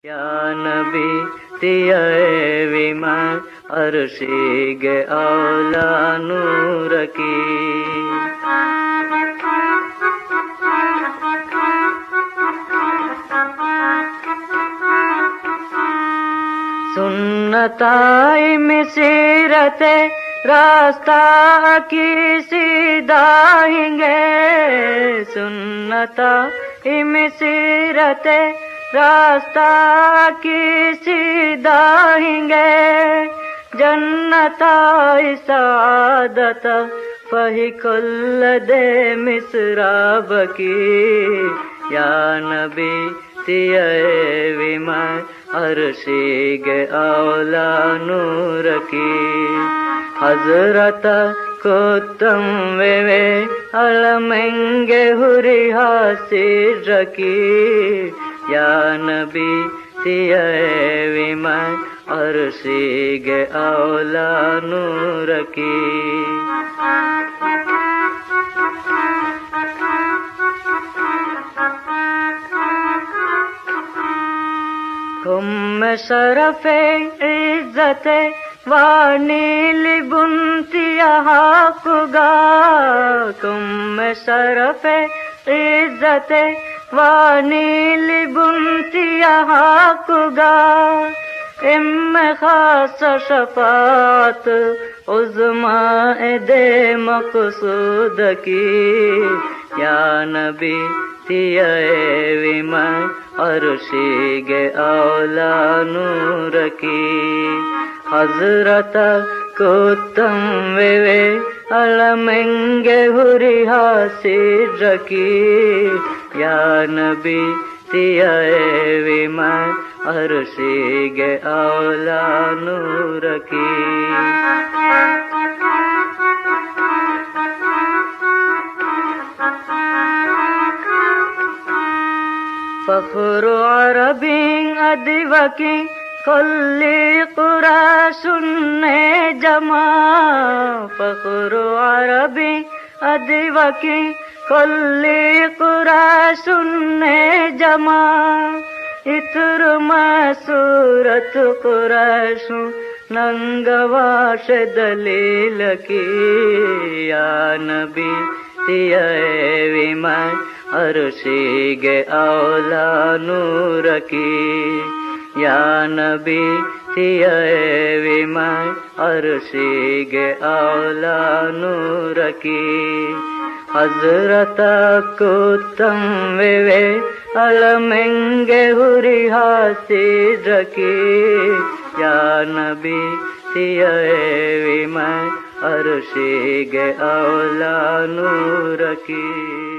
یا نبی تیئے ویمن عرشیگے اولا نور کی سنتائی مسیرت راستہ کی سیدھائیں گے سنتائی مسیرت راستہ کی سیدھائیں گے جنتائی سعادت فہی کل دے مسراب کی یا نبی تیئے ویمن عرشیگے اولا نور کی حضرت کتم وے علمنگے ہوری حاصل رکی یا نبی تیئے ویمن عرشیگے اولا نور کی تم شرف عزت وانیل بنتی حق گا تم شرف عزت وانیل بنتی حق گا ام خاص شفاعت عظماء دے مقصود کی یا نبی تیئے ویمن عرشیگے اولا نور کی حضرت کتم وے علمنگے ہوری حاصل رکی یا نبی تیئے ویمن عرشیگے اولا نور کی فخر عربی ادیوکی کلی قریش نے جمع فخر عربی ادیوکی کلی قریش نے جمع اتر مسورت قریش ننگواش دلیل کی یا نبی تیئے ویمن عرشیگے اولا نور کی یا نبی تیئے ویمن عرشیگے اولا نور کی حضرت کتم وے علمنگے ہوری حاصل رکی یا نبی تیئے ویمن عرشیگے اولا نور کی